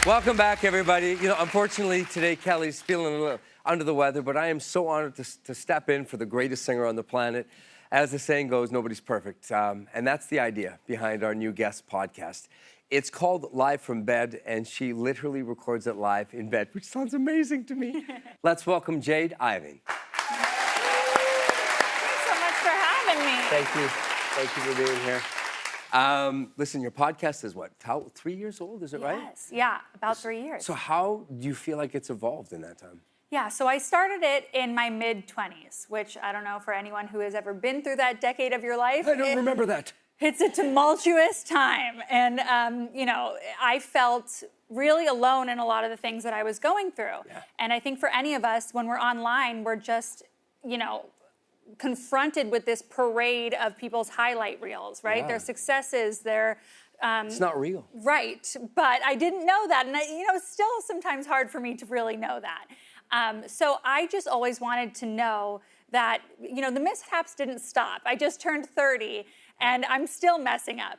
Welcome back, everybody. You know, unfortunately, today Kelly's feeling a little under the weather, but I am so honored to step in for the greatest singer on the planet. As the saying goes, nobody's perfect. And that's the idea behind our new guest podcast. It's called Live from Bed, and she literally records it live in bed, which sounds amazing to me. Let's welcome Jade Iovine. Thanks so much for having me. Thank you. Thank you for being here. Listen, your podcast is what, 3 years old, is it right? Yes, yeah, about 3 years. So how do you feel like it's evolved in that time? Yeah, so I started it in my mid-20s, which I don't know for anyone who has ever been through that decade of your life. I don't remember that. It's a tumultuous time. And, you know, I felt really alone in a lot of the things that I was going through. Yeah. And I think for any of us, when we're online, we're just, you know, confronted with this parade of people's highlight reels, right? Yeah. Their successes, their... It's not real. Right, but I didn't know that. And, you know, it's still sometimes hard for me to really know that. So I just always wanted to know that, you know, the mishaps didn't stop. I just turned 30 and I'm still messing up.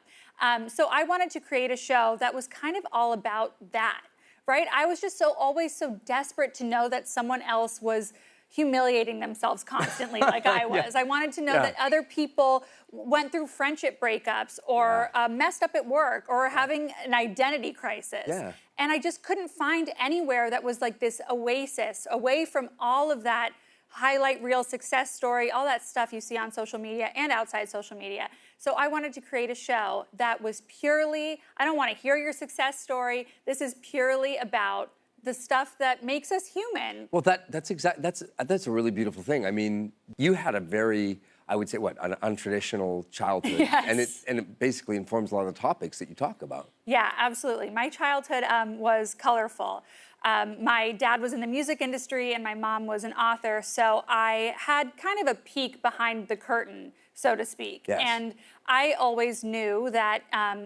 So I wanted to create a show that was kind of all about that, right? I was just always so desperate to know that someone else was humiliating themselves constantly like I was. I wanted to know that other people went through friendship breakups or messed up at work or having an identity crisis. Yeah. And I just couldn't find anywhere that was like this oasis away from all of that highlight reel success story, all that stuff you see on social media and outside social media. So I wanted to create a show that was purely, I don't want to hear your success story. This is purely about the stuff that makes us human. Well, that's a really beautiful thing. I mean, you had a very, I would say, what, an untraditional childhood. Yes. And it basically informs a lot of the topics that you talk about. Yeah, absolutely. My childhood was colorful. My dad was in the music industry and my mom was an author, so I had kind of a peek behind the curtain, so to speak. Yes. And I always knew that,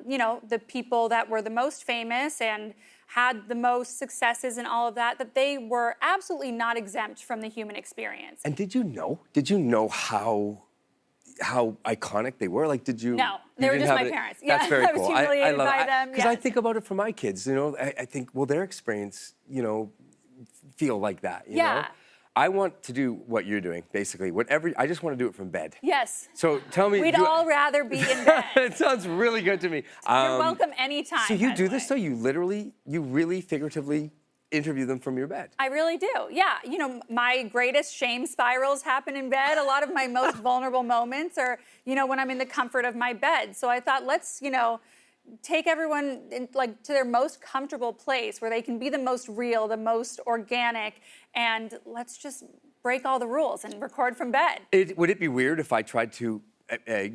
you know, the people that were the most famous and had the most successes and all of that, that they were absolutely not exempt from the human experience. And did you know how iconic they were? Like, did you? No, they were just my parents. That's Yeah, very I was cool. humiliated by them. Because I think about it for my kids, you know, I think, will their experience, you know, feel like that, you know? I want to do what you're doing, basically. I just want to do it from bed. Yes. So tell me. We'd all rather be in bed. It sounds really good to me. You're welcome anytime. So you do this, though? You really figuratively interview them from your bed? I really do, yeah. You know, my greatest shame spirals happen in bed. A lot of my most vulnerable moments are, you know, when I'm in the comfort of my bed. So I thought, let's, you know, take everyone like to their most comfortable place where they can be the most real, the most organic, and let's just break all the rules and record from bed. Would it be weird if I tried to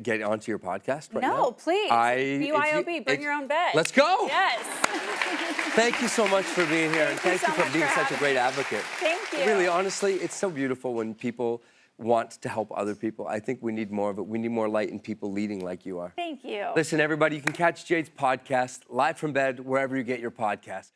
get onto your podcast right now? No, please. BYOB, bring your own bed. Let's go. Yes. Thank you so much for being here. And thank you for being such a great advocate. Thank you. Really, honestly, it's so beautiful when people want to help other people. I think we need more of it. We need more light in people leading like you are. Thank you. Listen, everybody, you can catch Jade's podcast live from bed wherever you get your podcast.